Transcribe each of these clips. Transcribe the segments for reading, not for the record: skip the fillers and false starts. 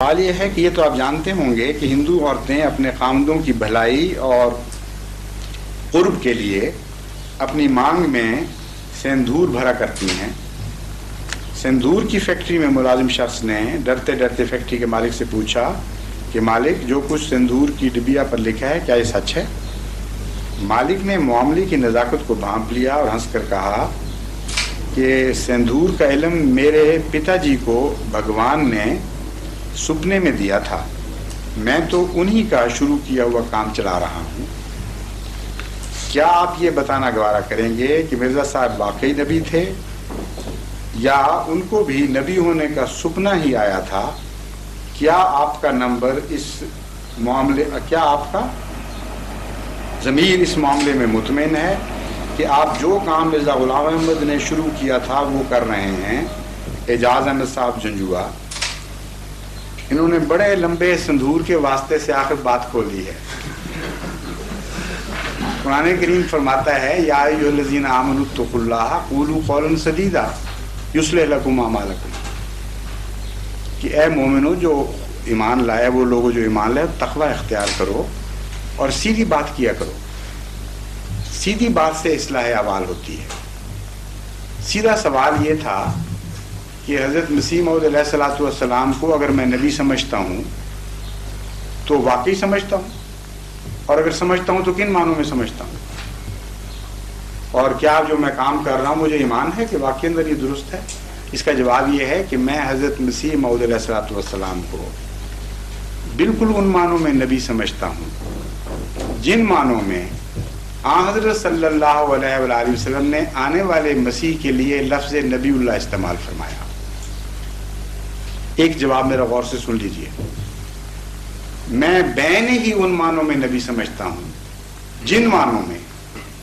سوال یہ ہے کہ یہ تو آپ جانتے ہوں گے کہ ہندو عورتیں اپنے خاوندوں کی بھلائی اور قرب کے لیے اپنی مانگ میں سندور بھرا کرتی ہیں۔ سندور کی فیکٹری میں ملازم شخص نے ڈرتے ڈرتے فیکٹری کے مالک سے پوچھا کہ مالک، جو کچھ سندور کی ڈبیا پر لکھا ہے کیا یہ سچ ہے؟ مالک نے معاملے کی نزاکت کو بھانپ لیا اور ہنس کر کہا کہ سندور کا علم میرے پتا جی کو بھگوان نے سپنے میں دیا تھا، میں تو انہی کا شروع کیا ہوا کام چلا رہا ہوں۔ کیا آپ یہ بتانا گوارا کریں گے کہ مرزا صاحب واقعی نبی تھے یا ان کو بھی نبی ہونے کا سپنا ہی آیا تھا؟ کیا آپ کا نمبر کیا آپ کا ضمیر اس معاملے میں مطمئن ہے کہ آپ جو کام مرزا غلام احمد نے شروع کیا تھا وہ کر رہے ہیں؟ اعجاز احمد صاحب جنجوا۔ انہوں نے بڑے لمبے سندور کے واسطے سے آخر بات کھولی ہے۔ قرآن کریم فرماتا ہے یا ایھا الذین آمنوا اتقوا اللہ قولوا قولا سدیدا یصلح لکم اعمالکم، کہ اے مومنو جو ایمان لائے، وہ لوگ جو ایمان لائے تقوی اختیار کرو اور سیدھی بات کیا کرو۔ سیدھی بات سے اصلاح اعمال ہوتی ہے۔ سیدھا سوال یہ تھا کہ حضرت مسیح موعود علیہ الصلوۃ والسلام کو اگر میں نبی سمجھتا ہوں تو واقعی سمجھتا ہوں، اور اگر سمجھتا ہوں تو کن معنوں میں سمجھتا ہوں؟ اور کیا جو میں کام کر رہا ہوں مجھے ایمان ہے کہ واقعی اندر یہ درست ہے؟ اس کا جواب یہ ہے کہ میں حضرت مسیح موعود علیہ الصلوۃ والسلام کو بالکل ان معنوں میں نبی سمجھتا ہوں جن معنوں میں حضرت صلی اللہ علیہ وآلہ وسلم نے آنے والے مسیح کے لیے لفظ نبی اللہ استعمال فرمایا۔ ایک جواب میرا غور سے سن لیجئے، میں بین ہی ان معنوں میں نبی سمجھتا ہوں جن معنوں میں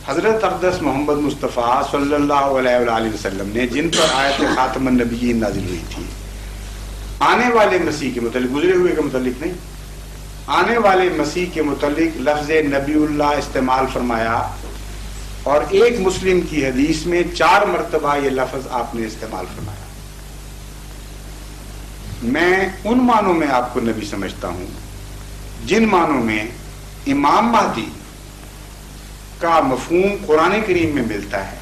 حضرت اقدس محمد مصطفیٰ صلی اللہ علیہ وآلہ وسلم نے جن پر آیت خاتم النبیین نازل ہوئی تھی، آنے والے مسیح کے متعلق، گزرے ہوئے کے متعلق نہیں، آنے والے مسیح کے متعلق لفظ نبی اللہ استعمال فرمایا، اور ایک مسلم کی حدیث میں 4 مرتبہ یہ لفظ آپ نے استعمال فرمایا۔ میں ان معنوں میں آپ کو نبی سمجھتا ہوں جن معنوں میں امام مہدی کا مفہوم قرآن کریم میں ملتا ہے،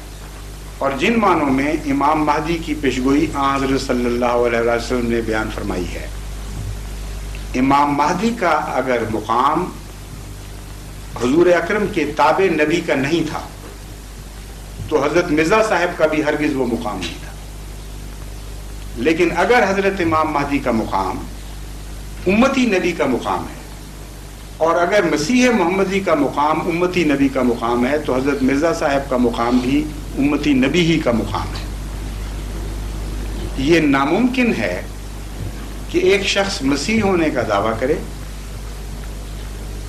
اور جن معنوں میں امام مہدی کی پیشگوئی حضرت صلی اللہ علیہ وسلم نے بیان فرمائی ہے۔ امام مہدی کا اگر مقام حضور اکرم کے تابع نبی کا نہیں تھا تو حضرت مرزا صاحب کا بھی ہرگز وہ مقام نہیں تھا، لیکن اگر حضرت امام مہدی کا مقام امتی نبی کا مقام ہے، اور اگر مسیح محمدی کا مقام امتی نبی کا مقام ہے، تو حضرت مرزا صاحب کا مقام بھی امتی نبی ہی کا مقام ہے۔ یہ ناممکن ہے کہ ایک شخص مسیح ہونے کا دعویٰ کرے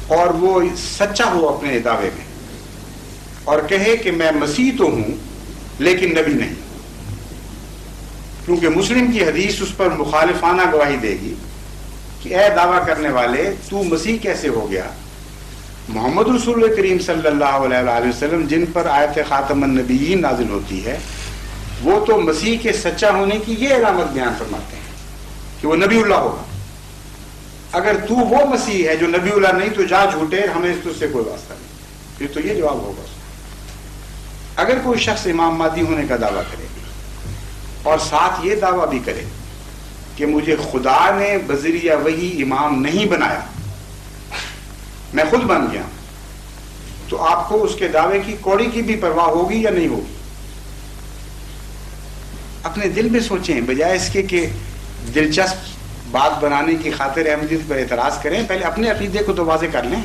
اور وہ سچا ہو اپنے دعوے میں، اور کہے کہ میں مسیح تو ہوں لیکن نبی نہیں، کیونکہ مسلم کی حدیث اس پر مخالفانہ گواہی دے گی کہ اے دعویٰ کرنے والے، تو مسیح کیسے ہو گیا؟ محمد رسول کریم صلی اللہ علیہ وآلہ وسلم جن پر آیت خاتم النبیین نازل ہوتی ہے، وہ تو مسیح کے سچا ہونے کی یہ علامت بیان فرماتے ہیں کہ وہ نبی اللہ ہوگا۔ اگر تو وہ مسیح ہے جو نبی اللہ نہیں تو جا جھوٹے، ہمیں اس سے کوئی واسطہ نہیں۔ پھر تو یہ جواب ہوگا۔ اگر کوئی شخص امام مہدی ہونے کا دعویٰ کرے اور ساتھ یہ دعویٰ بھی کرے کہ مجھے خدا نے بذریعہ وحی امام نہیں بنایا، میں خود بن گیا، تو آپ کو اس کے دعوے کی کوڑی کی بھی پرواہ ہوگی یا نہیں ہوگی؟ اپنے دل میں سوچیں، بجائے اس کے کہ دلچسپ بات بنانے کی خاطر احمدیت پر اعتراض کریں، پہلے اپنے عقیدے کو تو واضح کر لیں۔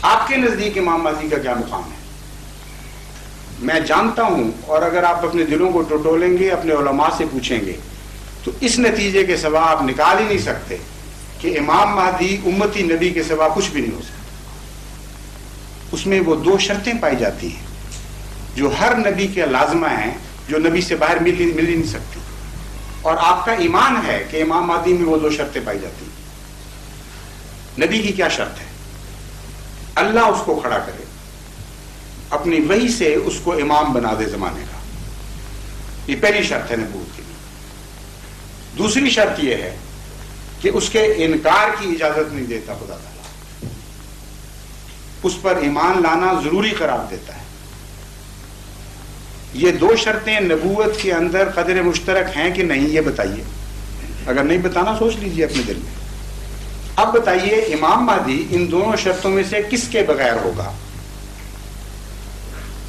آپ کے نزدیک امام مہدی کا کیا مقام ہے؟ میں جانتا ہوں، اور اگر آپ اپنے دلوں کو ٹٹولیں گے، اپنے علماء سے پوچھیں گے، تو اس نتیجے کے سوا آپ نکال ہی نہیں سکتے کہ امام مہدی امتی نبی کے سوا کچھ بھی نہیں ہو سکتا۔ اس میں وہ 2 شرطیں پائی جاتی ہیں جو ہر نبی کے لازمہ ہیں، جو نبی سے باہر مل ہی نہیں سکتی، اور آپ کا ایمان ہے کہ امام مہدی میں وہ 2 شرطیں پائی جاتی ہیں۔ نبی کی کیا شرط ہے؟ اللہ اس کو کھڑا کرے، اپنی وحی سے اس کو امام بنا دے زمانے کا، یہ پہلی شرط ہے نبوت کی۔ دوسری شرط یہ ہے کہ اس کے انکار کی اجازت نہیں دیتا خدا تعالیٰ، اس پر ایمان لانا ضروری قرار دیتا ہے۔ یہ دو شرطیں نبوت کے اندر قدر مشترک ہیں کہ نہیں، یہ بتائیے۔ اگر نہیں بتانا سوچ لیجئے اپنے دل میں۔ اب بتائیے امام مہدی ان دونوں شرطوں میں سے کس کے بغیر ہوگا؟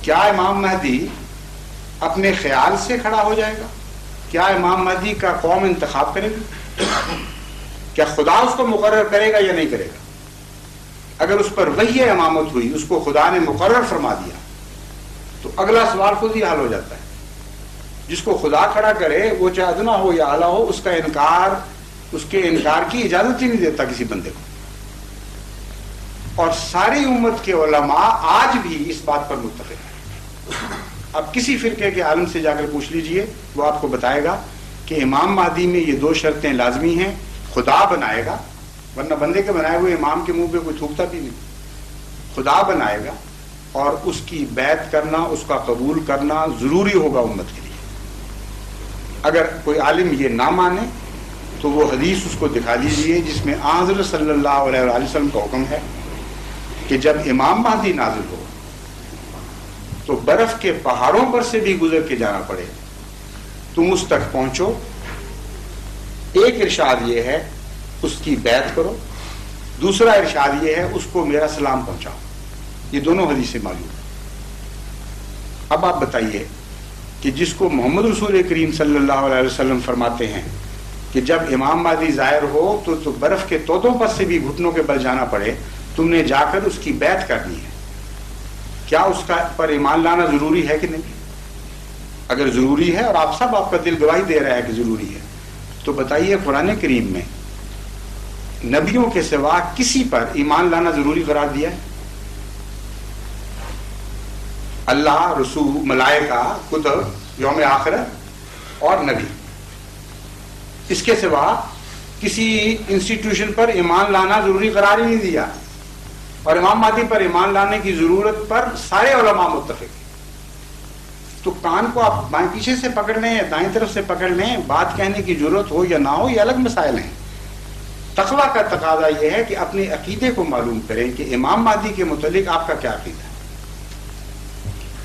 کیا امام مہدی اپنے خیال سے کھڑا ہو جائے گا؟ کیا امام مہدی کا قوم انتخاب کرے گی؟ کیا خدا اس کو مقرر کرے گا یا نہیں کرے گا؟ اگر اس پر وحی امامت ہوئی، اس کو خدا نے مقرر فرما دیا، تو اگلا سوال خود ہی حل ہو جاتا ہے۔ جس کو خدا کھڑا کرے وہ چاہے ادنا ہو یا اعلیٰ ہو، اس کے انکار کی اجازت ہی نہیں دیتا کسی بندے کو۔ اور ساری امت کے علماء آج بھی اس بات پر متفق ہیں۔ اب کسی فرقے کے عالم سے جا کر پوچھ لیجئے، وہ آپ کو بتائے گا کہ امام مہدی میں یہ دو شرطیں لازمی ہیں۔ خدا بنائے گا، ورنہ بندے کے بنائے ہوئے امام کے منہ پہ کوئی تھوکتا بھی نہیں۔ خدا بنائے گا اور اس کی بیعت کرنا، اس کا قبول کرنا ضروری ہوگا امت کے لیے۔ اگر کوئی عالم یہ نہ مانے تو وہ حدیث اس کو دکھا دیجیے جس میں حضرت صلی اللہ علیہ وآلہ وسلم کا حکم ہے کہ جب امام مہدی نازل ہو تو برف کے پہاڑوں پر سے بھی گزر کے جانا پڑے، تم اس تک پہنچو۔ ایک ارشاد یہ ہے اس کی بیعت کرو، دوسرا ارشاد یہ ہے اس کو میرا سلام پہنچاؤ۔ یہ دونوں حدیثیں معلوم ہیں۔ اب آپ بتائیے کہ جس کو محمد رسول کریم صلی اللہ علیہ وسلم فرماتے ہیں کہ جب امام مہدی ظاہر ہو تو برف کے تودوں پر سے بھی گھٹنوں کے بل جانا پڑے، تم نے جا کر اس کی بیعت کرنی ہے، کیا اس کا پر ایمان لانا ضروری ہے کہ نہیں؟ اگر ضروری ہے اور آپ کا دل گواہی دے رہا ہے کہ ضروری ہے، تو بتائیے قرآن کریم میں نبیوں کے سوا کسی پر ایمان لانا ضروری قرار دیا ہے؟ اللہ، رسول، ملائکہ، کتب، یوم آخرت اور نبی، اس کے سوا کسی انسٹیٹیوشن پر ایمان لانا ضروری قرار ہی نہیں دیا۔ اور امام مہدی پر ایمان لانے کی ضرورت پر سارے علماء متفق ہیں۔ تو کان کو آپ بائیں پیچھے سے پکڑ لیں یا دائیں طرف سے پکڑ لیں، بات کہنے کی ضرورت ہو یا نہ ہو، یہ الگ مسائل ہیں۔ تقویٰ کا تقاضا یہ ہے کہ اپنے عقیدے کو معلوم کریں کہ امام مہدی کے متعلق آپ کا کیا عقیدہ ہے۔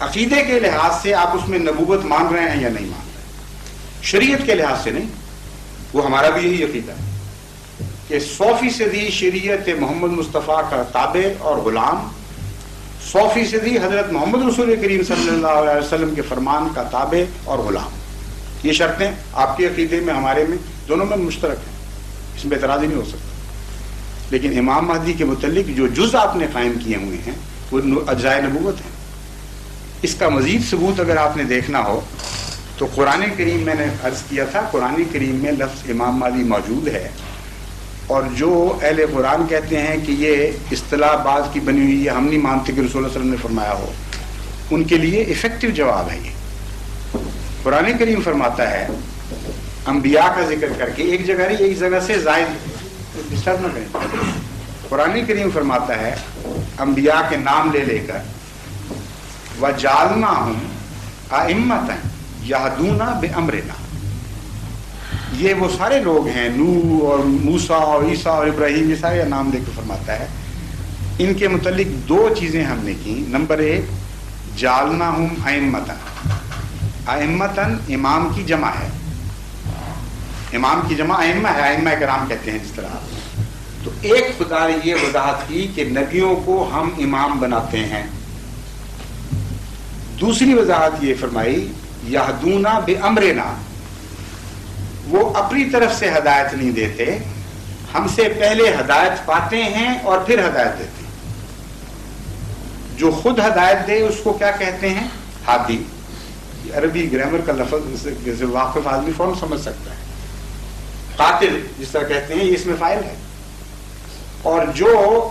عقیدے کے لحاظ سے آپ اس میں نبوت مان رہے ہیں یا نہیں مان رہے، شریعت کے لحاظ سے نہیں۔ وہ ہمارا بھی یہی عقیدہ ہے کہ 100% شریعت محمد مصطفیٰ کا تابع اور غلام، 100% حضرت محمد رسول کریم صلی اللہ علیہ وسلم کے فرمان کا تابع اور غلام۔ یہ شرطیں آپ کے عقیدے میں، ہمارے میں، دونوں میں مشترک ہیں، اس میں اعتراض ہی نہیں ہو سکتا۔ لیکن امام مہدی کے متعلق جو جز آپ نے قائم کیے ہوئے ہیں وہ اجزائے نبوت ہیں۔ اس کا مزید ثبوت اگر آپ نے دیکھنا ہو تو قرآن کریم، میں نے عرض کیا تھا، قرآن کریم میں لفظ امام مہدی موجود ہے، اور جو اہل قرآن کہتے ہیں کہ یہ اصطلاح بعض کی بنی ہوئی ہے، ہم نہیں مانتے کہ رسول اللہ صلی اللہ علیہ وسلم نے فرمایا ہو، ان کے لیے افیکٹو جواب ہے یہ۔ قرآن کریم فرماتا ہے انبیاء کا ذکر کر کے، ایک جگہ سے زائد ڈسٹرب نہ کریں، قرآن کریم فرماتا ہے انبیاء کے نام لے لے کر وَجَعَلْنَاهُمْ أَئِمَّةً يَهْدُونَ بِأَمْرِنَا، یہ وہ سارے لوگ ہیں، نوح اور موسیٰ اور عیسیٰ اور ابراہیم، یہ سارے نام لے کے فرماتا ہے۔ ان کے متعلق دو چیزیں ہم نے کی۔ نمبر 1، جعلناہم ائمۃ، ائمۃ امام کی جمع ہے، امام کی جمع ائمہ ہے، ائمہ کرام کہتے ہیں جس طرح۔ تو ایک خدا نے یہ وضاحت کی کہ نبیوں کو ہم امام بناتے ہیں۔ دوسری وضاحت یہ فرمائی یہدون بامرنا، وہ اپنی طرف سے ہدایت نہیں دیتے، ہم سے پہلے ہدایت پاتے ہیں اور پھر ہدایت دیتے ہیں۔ جو خود ہدایت دے اس کو کیا کہتے ہیں؟ ہادی۔ عربی گرامر کا لفظ جیسے واقف آدمی فوراً سمجھ سکتا ہے۔ قاتل جس طرح کہتے ہیں، یہ اس میں فاعل ہے۔ اور جو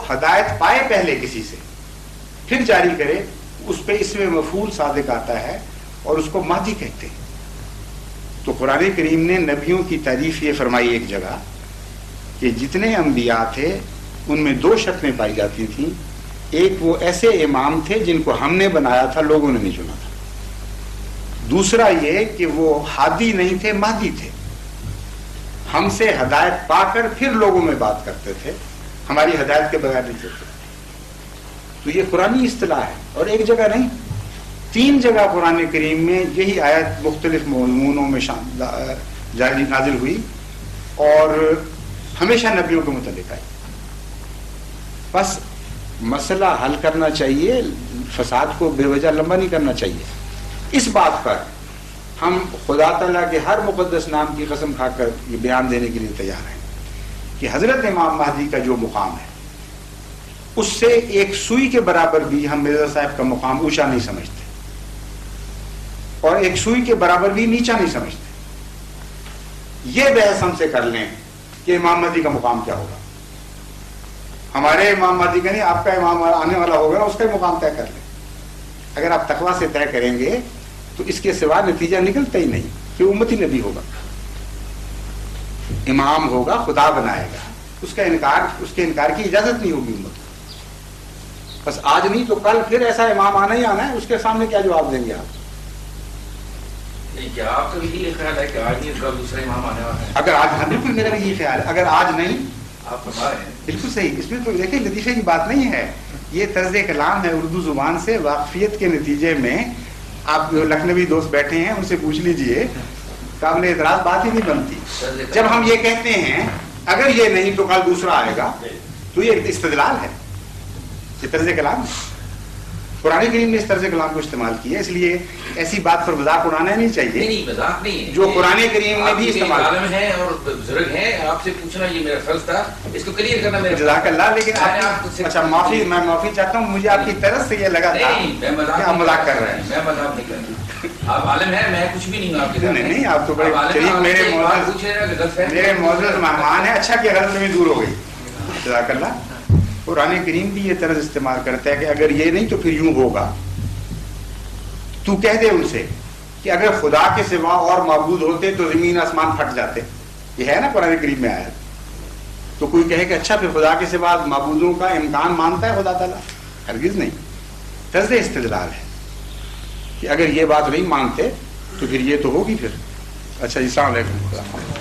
ہدایت پائے پہلے کسی سے پھر جاری کرے، اس پہ اس میں مفعول صادق آتا ہے اور اس کو مہدی کہتے ہیں۔ تو قرآن کریم نے نبیوں کی تعریف یہ فرمائی ایک جگہ کہ جتنے انبیاء تھے ان میں دو شرطیں پائی جاتی تھیں۔ ایک، وہ ایسے امام تھے جن کو ہم نے بنایا تھا، لوگوں نے نہیں چنا تھا۔ دوسرا یہ کہ وہ ہادی نہیں تھے، مہدی تھے۔ ہم سے ہدایت پا کر پھر لوگوں میں بات کرتے تھے، ہماری ہدایت کے بغیر نہیں چلتے. تو یہ قرآنی اصطلاح ہے، اور ایک جگہ نہیں، 3 جگہ قرآن کریم میں یہی آیت مختلف مضمونوں میں جاری نازل ہوئی، اور ہمیشہ نبیوں کے متعلق آئی. بس مسئلہ حل کرنا چاہیے، فساد کو بے وجہ لمبا نہیں کرنا چاہیے. اس بات پر ہم خدا تعالیٰ کے ہر مقدس نام کی قسم کھا کر یہ بیان دینے کے لیے تیار ہیں کہ حضرت امام مہدی کا جو مقام ہے اس سے ایک سوئی کے برابر بھی ہم مرزا صاحب کا مقام اونچا نہیں سمجھتے، اور ایک سوئی کے برابر بھی نیچا نہیں سمجھتے. یہ بحث ہم سے کر لیں کہ امام مہدی کا مقام کیا ہوگا. ہمارے امام مہدی کا نہیں، آپ کا امام آنے والا ہوگا، اس کا مقام طے کر لیں. اگر آپ تقویٰ سے طے کریں گے تو اس کے سوا نتیجہ نکلتا ہی نہیں کہ امتی نبی ہوگا، امام ہوگا، خدا بنائے گا، اس کے انکار کی اجازت نہیں ہوگی امت کو. بس آج نہیں تو کل پھر ایسا امام آنا ہی آنا ہے، اس کے سامنے کیا جواب دیں گے آپ؟ کیا آپ کا بھی یہ خیال ہے کہ آج نہیں کل دوسرا امام آنے والا ہے؟ اگر آج، بالکل میرا بھی یہ خیال ہے، اگر آج نہیں، آپ بتا رہے ہیں بالکل صحیح. اس میں تو دیکھیں لطیفے کی بات نہیں ہے، یہ طرز کلام ہے اردو زبان سے واقفیت کے نتیجے میں. آپ جو لکھنوی دوست بیٹھے ہیں ان سے پوچھ لیجئے، قابل اعتراض بات ہی نہیں بنتی. جب ہم یہ کہتے ہیں اگر یہ نہیں تو کل دوسرا آئے گا، تو یہ استدلال ہے، یہ طرز کلام ہے. قرآن کریم نے اس طرز کلام کو استعمال کیا، اس لیے ایسی بات پر مذاق اڑانا نہیں چاہیے. نہیں مذاق نہیں ہے، جو قرآن کریم نے بھی استعمال عالم ہے اور بزرگ ہیں، آپ سے پوچھنا یہ میرا فرض تھا، اس کو کلیئر کرنا میرا. جزاک اللہ. لیکن اچھا میں معافی چاہتا ہوں، مجھے آپ کی طرف سے یہ لگا تھا کہ آپ مذاق کر رہے ہیں. میں مذاق نہیں کر رہا، آپ عالم ہیں، میں کچھ بھی نہیں ہوں آپ کے. نہیں، آپ تو بڑے شریف میرے معزز مہمان ہیں. اچھا کہ غلط میں دور ہو گئی. جزاک اللہ. قرآن کریم بھی یہ طرز استعمال کرتا ہے کہ اگر یہ نہیں تو پھر یوں ہوگا. تو کہہ دے ان سے کہ اگر خدا کے سوا اور معبود ہوتے تو زمین آسمان پھٹ جاتے. یہ ہے نا قرآن کریم میں آیا. تو کوئی کہے کہ اچھا پھر خدا کے سوا معبودوں کا امکان مانتا ہے خدا تعالیٰ؟ ہرگز نہیں. طرز استدلال ہے کہ اگر یہ بات نہیں مانتے تو پھر یہ تو ہوگی. پھر اچھا جی، السلام علیکم.